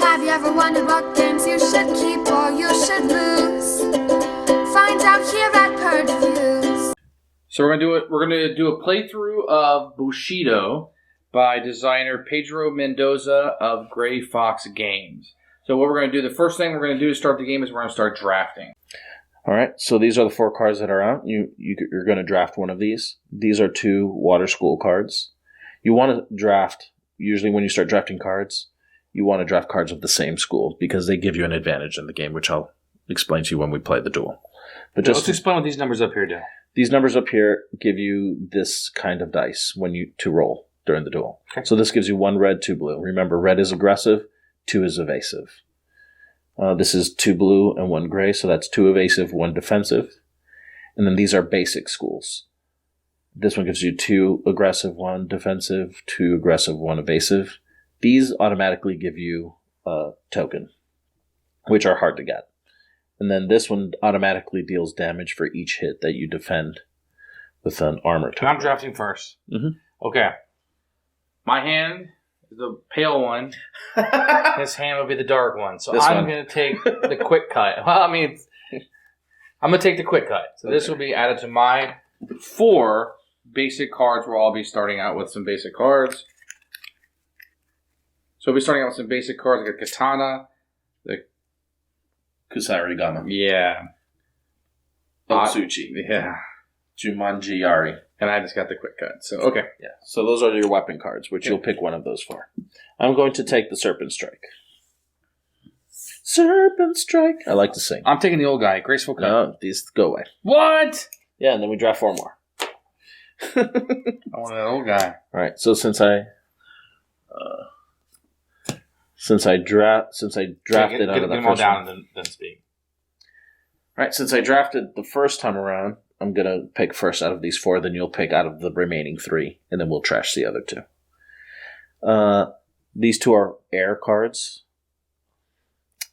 Have you ever wondered what games you should keep or you should lose? Find out here at Purge Reviews. So we're gonna do a playthrough of Bushido by designer Pedro Mendoza of Gray Fox Games. So what we're gonna do, the first thing we're gonna do to start the game is we're gonna start drafting. All right, so these are the 4 cards that are out. You're going to draft one of these. These are 2 water school cards. You want to draft, usually when you start drafting cards, you want to draft cards of the same school because they give you an advantage in the game, which I'll explain to you when we play the duel. But Let's explain what these numbers up here do. These numbers up here give you this kind of dice to roll during the duel. Okay. So this gives you 1 red, 2 blue. Remember, red is aggressive, 2 is evasive. This is 2 blue and 1 gray, so that's 2 evasive, 1 defensive. And then these are basic schools. This one gives you 2 aggressive, 1 defensive, 2 aggressive, 1 evasive. These automatically give you a token, which are hard to get. And then this one automatically deals damage for each hit that you defend with an armor token. I'm drafting first. Mm-hmm. Okay. My hand is the pale one. His hand will be the dark one. So I'm going to take the quick cut. Well, I'm going to take the quick cut. So this will be added to my 4 basic cards where I'll be starting out with some basic cards. So we'll be starting out with some basic cards. I got Katana, the Kusarigama. Yeah. Otsuchi. Yeah. Jumanji Yari. And I just got the quick cut. So, okay. Yeah. So those are your weapon cards, which you'll pick one of those for. I'm going to take the Serpent Strike. Serpent Strike. I like to sing. I'm taking the old guy. Graceful cut. No, these go away. What? Yeah, and then we draft 4 more. I want that old guy. All right. So since I drafted out of the first down one. and then speak. All right. Since I drafted the first time around, I'm going to pick first out of these 4, then you'll pick out of the remaining 3, and then we'll trash the other 2. These 2 are air cards,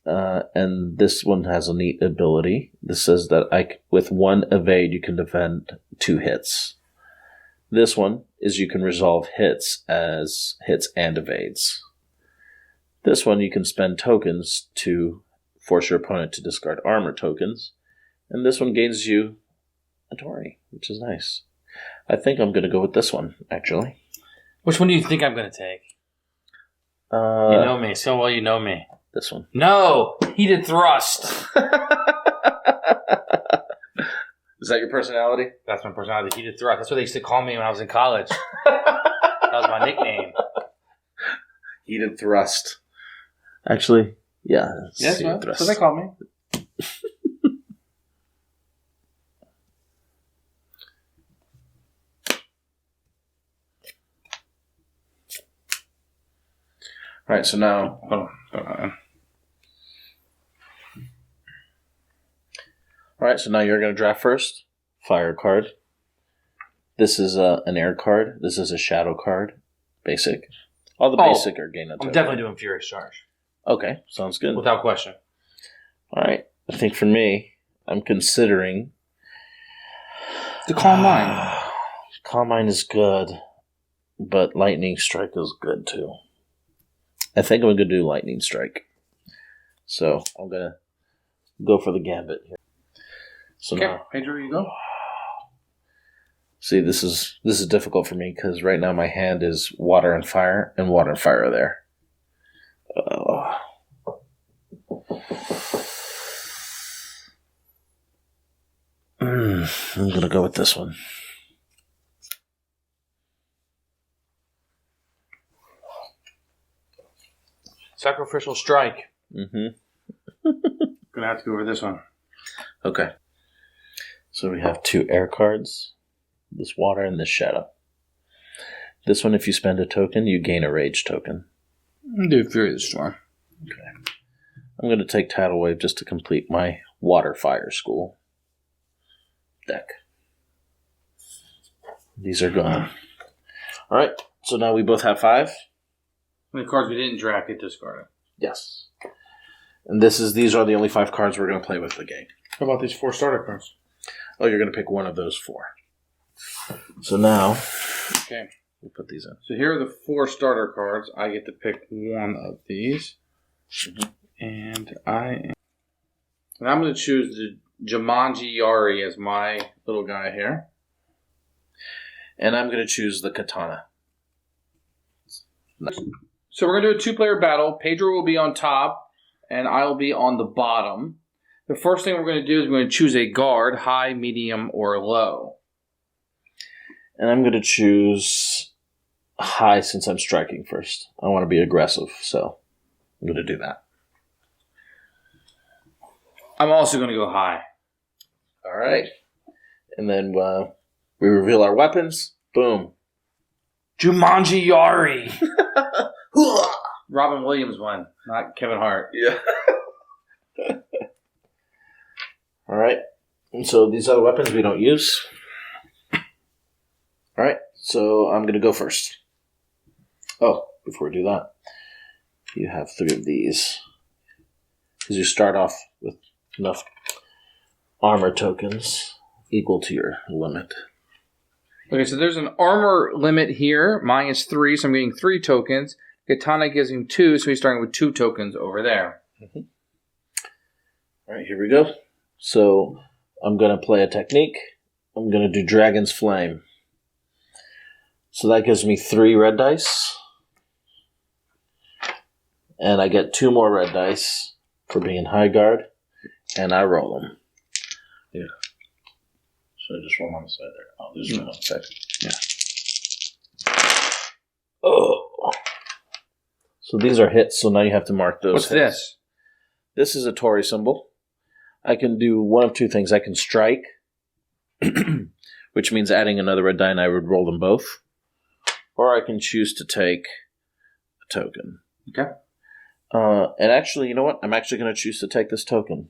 and this one has a neat ability. This says that with 1 evade, you can defend 2 hits. This one is you can resolve hits as hits and evades. This one you can spend tokens to force your opponent to discard armor tokens, and this one gains you a Tori, which is nice. I think I'm going to go with this one, actually. Which one do you think I'm going to take? You know me. So well you know me. This one. No! Heated Thrust! Is that your personality? That's my personality, Heated Thrust. That's what they used to call me when I was in college. That was my nickname. Heated Thrust. Actually, yeah. Yes, that's what they call me. All right, so now... Hold on. All right, so now you're going to draft first. Fire card. This is an air card. This is a shadow card. Basic. All the basic are gain a token. I'm definitely doing Furious Charge. Okay, sounds good. Without question. All right, I think for me, I'm considering... The Calm Mind. Calm Mind is good, but Lightning Strike is good too. I think I'm going to do Lightning Strike. So I'm going to go for the gambit here. So okay, now, Pedro, you go. See, this is difficult for me because right now my hand is water and fire are there. I'm going to go with this one. Sacrificial Strike. Mm-hmm. Gonna have to go over this one. Okay. So we have 2 air cards, this water and this shadow. This one, if you spend a token, you gain a rage token. Do Fury of the Storm. Okay. I'm going to take Tidal Wave just to complete my water fire school deck. These are gone. All right. So now we both have 5. The cards we didn't draft get discarded. Yes. And these are the only 5 cards we're going to play with the game. How about these 4 starter cards? Oh, you're going to pick one of those 4. So now, okay, we'll put these in. So here are the 4 starter cards. I get to pick one of these. And I'm going to choose the Jumanji Yari as my little guy here. And I'm going to choose the Katana. So we're going to do a 2-player battle. Pedro will be on top, and I'll be on the bottom. The first thing we're going to do is we're going to choose a guard, high, medium, or low. And I'm going to choose high since I'm striking first. I want to be aggressive, so I'm going to do that. I'm also going to go high. All right. And then we reveal our weapons. Boom. Jumanji Yari. Robin Williams won, not Kevin Hart. Yeah. All right. And so these other weapons we don't use. All right. So I'm going to go first. Oh, before we do that, you have 3 of these. Because you start off with enough armor tokens equal to your limit. Okay, so there's an armor limit here. Mine is 3, so I'm getting 3 tokens. Katana gives him 2, so he's starting with 2 tokens over there. Mm-hmm. All right, here we go. So I'm going to play a technique. I'm going to do Dragon's Flame. So that gives me 3 red dice. And I get 2 more red dice for being high guard. And I roll them. Yeah. So I just roll on the side there. Oh, there's one on the side. Yeah. Oh. So these are hits, so now you have to mark those. What's hits. this? This is a Torii symbol. I can do one of 2 things. I can strike, which means adding another red die, and I would roll them both. Or I can choose to take a token. Okay. And actually, you know what? I'm actually going to choose to take this token.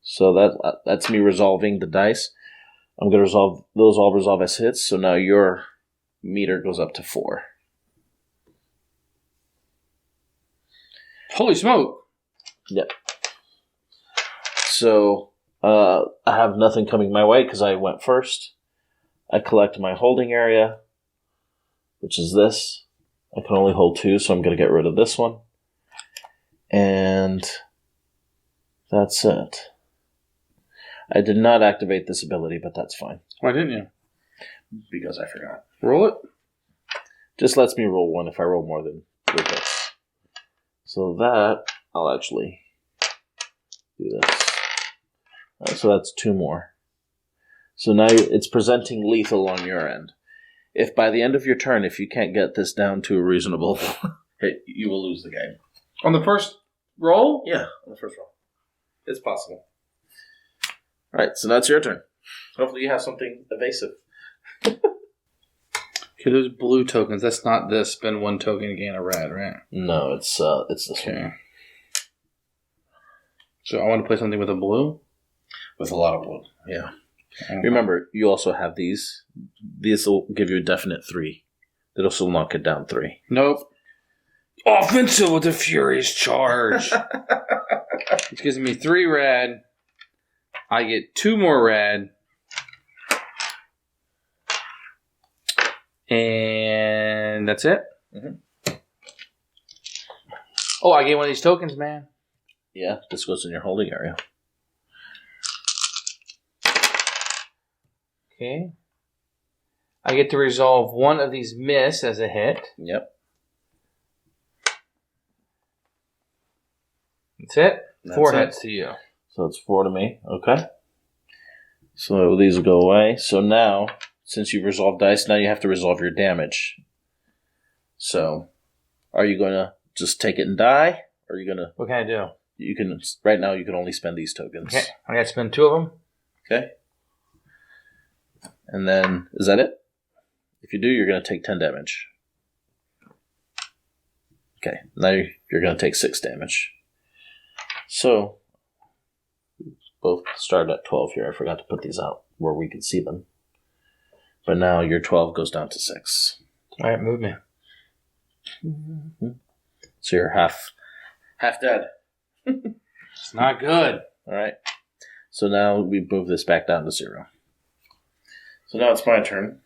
So that's me resolving the dice. I'm going to resolve those. All resolve as hits. So now your meter goes up to 4. Holy smoke! Yep. So I have nothing coming my way because I went first. I collect my holding area, which is this. I can only hold 2, so I'm going to get rid of this one. And that's it. I did not activate this ability, but that's fine. Why didn't you? Because I forgot. Roll it. Just lets me roll 1 if I roll more than 3 hits. So that, I'll actually do this. So that's 2 more. So now it's presenting lethal on your end. If by the end of your turn, if you can't get this down to a reasonable hit, you will lose the game. On the first roll? Yeah, on the first roll. It's possible. All right, so that's your turn. Hopefully you have something evasive. Okay, those blue tokens. That's not this. Spend 1 token to gain a red, right? No, it's this one. So I want to play something with a blue? With a lot of blue, yeah. Okay. Remember, you also have these. These will give you a definite 3. That also knock it down 3. Nope. Offensive with a furious charge. Which gives me 3 red. I get 2 more red. And that's it. Mm-hmm. Oh, I get one of these tokens, man. Yeah, this goes in your holding area. Okay. I get to resolve one of these miss as a hit. Yep. That's it. That's 4 hits to you. So it's 4 to me. Okay. So these will go away. So now, since you've resolved dice, now you have to resolve your damage. So, are you going to just take it and die? Or are you going to... What can I do? You can... Right now, you can only spend these tokens. Okay. I got to spend 2 of them. Okay. And then, is that it? If you do, you're going to take 10 damage. Okay. Now you're going to take 6 damage. So, both start at 12 here. I forgot to put these out where we can see them. But now your 12 goes down to 6. All right, move me. Mm-hmm. So you're half dead. It's not good. All right. So now we move this back down to 0. So now it's my turn.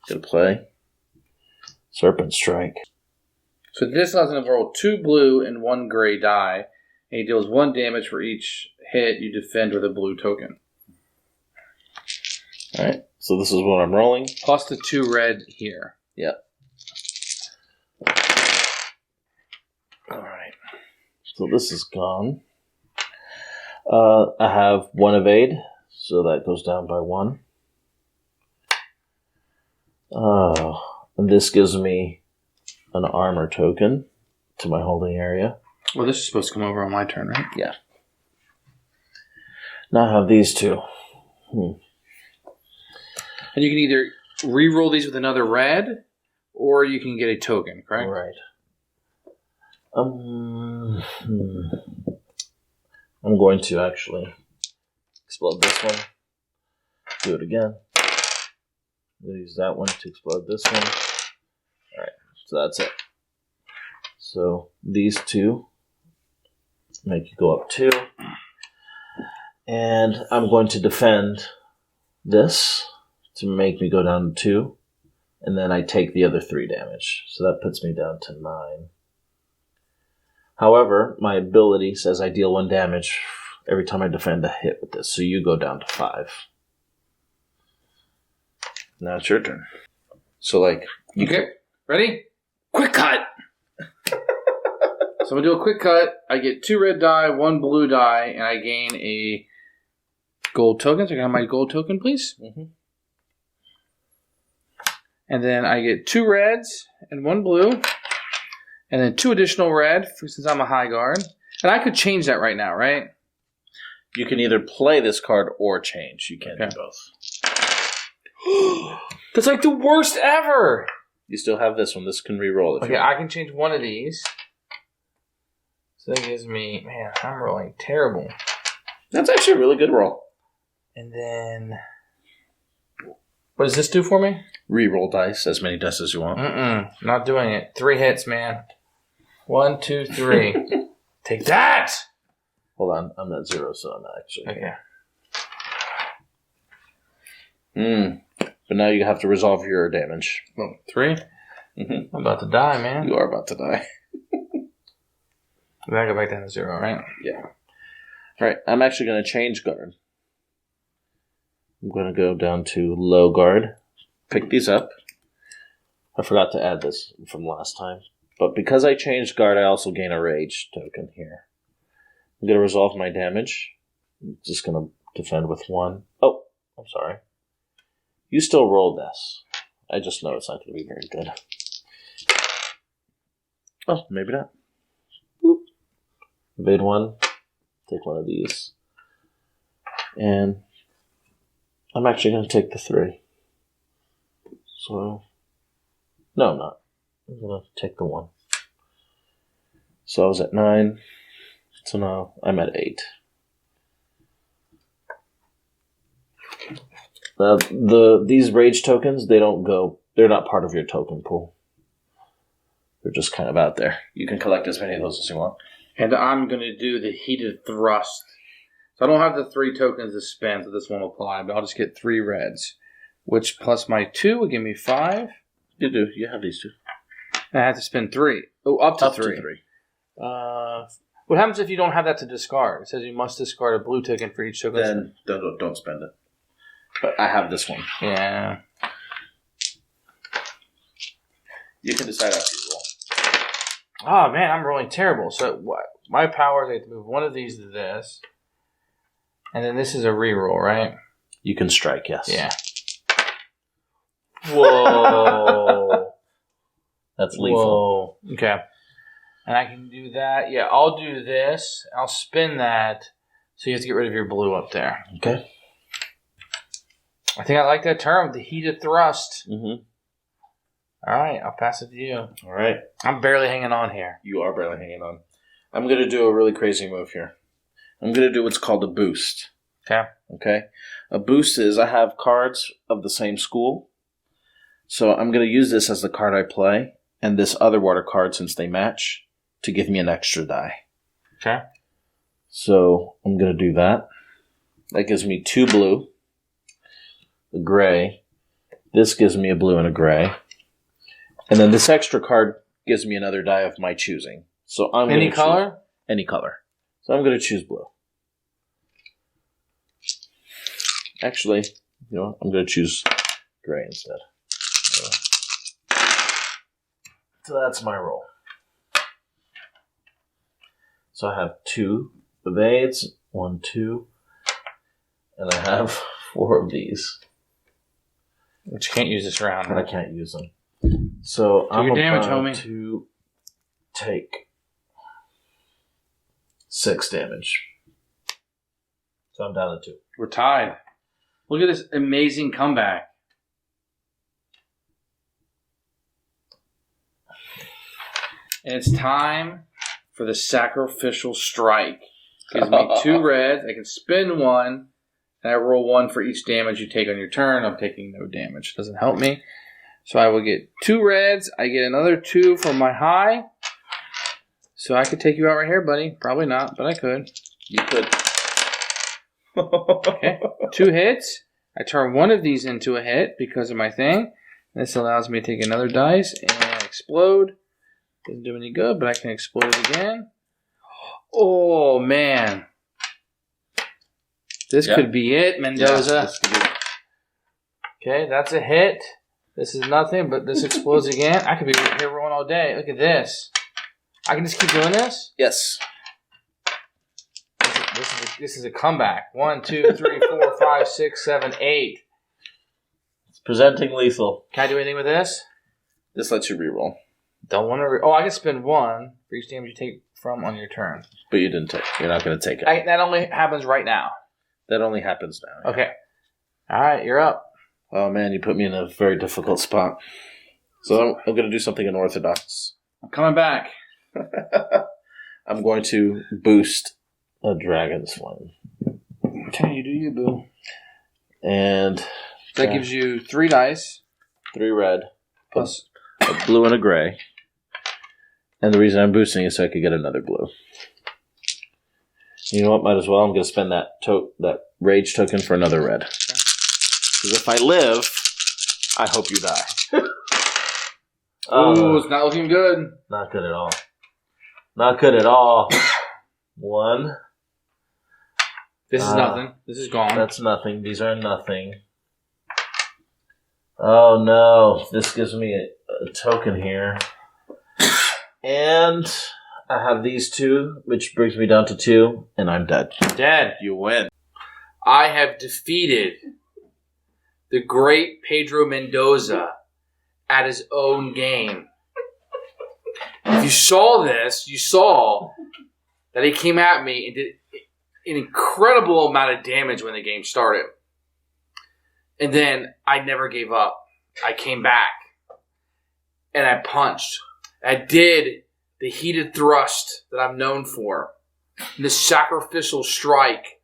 I'm going to play Serpent Strike. So this allows him to roll 2 blue and 1 gray die, and he deals 1 damage for each hit you defend with a blue token. Alright, so this is what I'm rolling. Plus the 2 red here. Yep. Alright. So this is gone. I have 1 evade, so that goes down by 1. And this gives me an armor token to my holding area. Well, this is supposed to come over on my turn, right? Yeah. Now I have these 2. And you can either re-roll these with another red, or you can get a token, correct? Right. I'm going to actually explode this one. Do it again. I'm going to use that one to explode this one. Alright, so that's it. So these 2 make you go up 2. And I'm going to defend this to make me go down to 2. And then I take the other 3 damage. So that puts me down to 9. However, my ability says I deal 1 damage every time I defend a hit with this. So you go down to 5. Now it's your turn. So, Okay, ready? Quick cut! So I'm going to do a quick cut. I get 2 red die, 1 blue die, and I gain a gold token. So I can have my gold token, please? Mm-hmm. And then I get 2 reds and 1 blue. And then 2 additional red, since I'm a high guard. And I could change that right now, right? You can either play this card or change. You can't do both. That's like the worst ever! You still have this one. This can re-roll if Okay, you want. I can change one of these. So that gives me... Man, I'm rolling terrible. That's actually a really good roll. And then... What does this do for me? Re-roll dice, as many dice as you want. Not doing it. 3 hits, man. 1, 2, 3. Take that! Hold on, I'm at 0, so I'm actually... Okay. But now you have to resolve your damage. Oh, 3? Mm-hmm. I'm about to die, man. You are about to die. I gotta go back down to 0, right? Yeah. Alright, I'm actually going to change guard. I'm going to go down to low guard. Pick these up. I forgot to add this from last time. But because I changed guard, I also gain a rage token here. I'm going to resolve my damage. I'm just going to defend with 1. Oh, I'm sorry. You still roll this. I just know it's not going to be very good. Oh, maybe not. Boop. Evade 1. Take 1 of these. And I'm actually going to take the 3. So, no, I'm not. I'm going to take the 1. So I was at 9. So now I'm at 8. These rage tokens, they're not part of your token pool. They're just kind of out there. You can collect as many of those as you want. And I'm going to do the heated thrust. So I don't have the 3 tokens to spend, so this won't apply, but I'll just get 3 reds. Which plus my 2 will give me 5. You do. You have these 2. And I have to spend 3. Oh, up to 3. To 3. What happens if you don't have that to discard? It says you must discard a blue token for each token. Then don't spend it. But I have this one. Yeah. You can decide after you roll. Oh, man, I'm rolling terrible. So what? My power is I have to move one of these to this. And then this is a reroll, right? You can strike, yes. Yeah. Whoa. That's lethal. Whoa. Okay. And I can do that. Yeah, I'll do this. I'll spin that. So you have to get rid of your blue up there. Okay. I think I like that term, the heated thrust. Mm-hmm. All right, I'll pass it to you. All right. I'm barely hanging on here. You are barely hanging on. I'm going to do a really crazy move here. I'm going to do what's called a boost. Okay. Okay? A boost is I have cards of the same school. So I'm going to use this as the card I play, and this other water card, since they match, to give me an extra die. Okay. So I'm going to do that. That gives me 2 blue, a gray. This gives me a blue and a gray. And then this extra card gives me another die of my choosing. So I'm Any color? Any color. So I'm going to choose blue. Actually, I'm going to choose gray instead. So that's my roll. So I have 2 evades, 1, 2, and I have 4 of these. Which you can't use this round. And I can't use them. So I'm your damage, about homie. to take 6 damage. So I'm down to 2. We're tied. Look at this amazing comeback. And it's time for the Sacrificial Strike. Gives me 2 reds. I can spin 1, and I roll 1 for each damage you take on your turn. I'm taking no damage. Doesn't help me. So I will get 2 reds. I get another 2 from my high. So I could take you out right here, buddy. Probably not, but I could. You could. Okay. 2 hits. I turn 1 of these into a hit because of my thing. This allows me to take another dice and explode. Doesn't do any good, but I can explode again. Oh, man. This could be it, Mendoza. Okay, that's a hit. This is nothing, but this explodes again. I could be here rolling all day. Look at this. I can just keep doing this? Yes. This is a comeback. 1, 2, 3, 4, 5, 6, 7, 8. It's presenting lethal. Can I do anything with this? This lets you reroll. Don't want to. I can spend 1 for each damage you take from on your turn. But you didn't take. You're not going to take it. That only happens right now. That only happens now. Yeah. Okay. All right, you're up. Oh man, you put me in a very difficult spot. So I'm going to do something unorthodox. I'm coming back. I'm going to boost a Dragon's Flame. Okay, you do you, boo. And that gives you 3 dice. 3 red. Plus a blue and a gray. And the reason I'm boosting is so I could get another blue. You know what? Might as well. I'm going to spend that rage token for another red. Because if I live, I hope you die. Ooh, it's not looking good. Not good at all. Not good at all. 1. This is nothing. This is gone. That's nothing. These are nothing. Oh no. This gives me a token here. And I have these 2, which brings me down to 2, and I'm dead. Dead. You win. I have defeated the great Pedro Mendoza at his own game. If you saw this, you saw that he came at me and did an incredible amount of damage when the game started. And then I never gave up. I came back and I punched. I did the heated thrust that I'm known for. And the Sacrificial Strike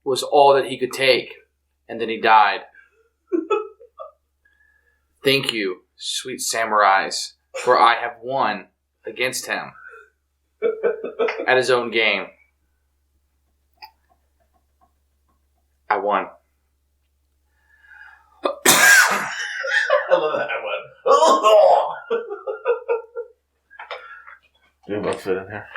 was all that he could take. And then he died. Thank you, sweet samurais, for I have won against him at his own game. I won. I love that. I won. You both fit in here.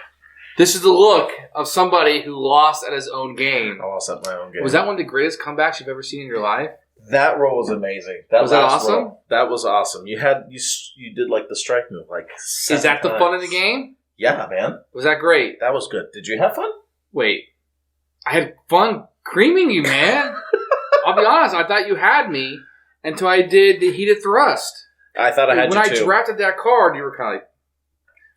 This is the look of somebody who lost at his own game. I lost at my own game. Was that one of the greatest comebacks you've ever seen in your life? That roll was amazing. Was that awesome? That was awesome. You did like the strike move like 7 Is that the times. fun of the game? Yeah, man. Was that great? That was good. Did you have fun? Wait. I had fun creaming you, man. I'll be honest. I thought you had me until I did the heated thrust. I thought I had when you I too. drafted that card, you were kind of like,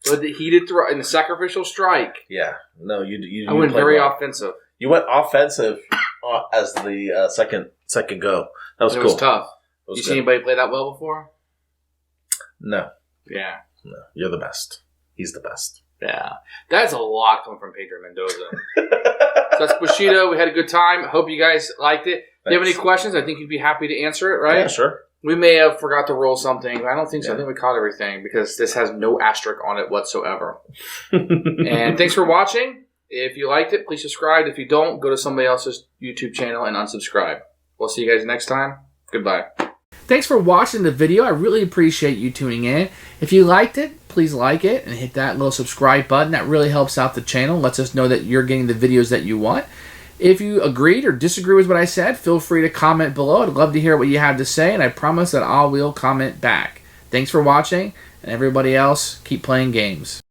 with the heated thrust and the Sacrificial Strike. Yeah. No, you I went played very well. offensive. You went offensive as the second go. That was It cool. was tough. It was You good. seen anybody play that well before? No. Yeah. No. You're the best. He's the best. Yeah. That's a lot coming from Pedro Mendoza. So that's Bushido. We had a good time. Hope you guys liked it. If you have any questions, I think you'd be happy to answer it, right? Yeah, sure. We may have forgot to roll something. I don't think so. Yeah. I think we caught everything because this has no asterisk on it whatsoever. And thanks for watching. If you liked it, please subscribe. If you don't, go to somebody else's YouTube channel and unsubscribe. We'll see you guys next time. Goodbye. thanks for watching the video. I really appreciate you tuning in. If you liked it, please like it and hit that little subscribe button. That really helps out the channel, lets us know that you're getting the videos that you want. If you agreed or disagree with what I said, feel free to comment below. I'd love to hear what you have to say, and I promise that I will comment back. Thanks for watching, and everybody else, keep playing games.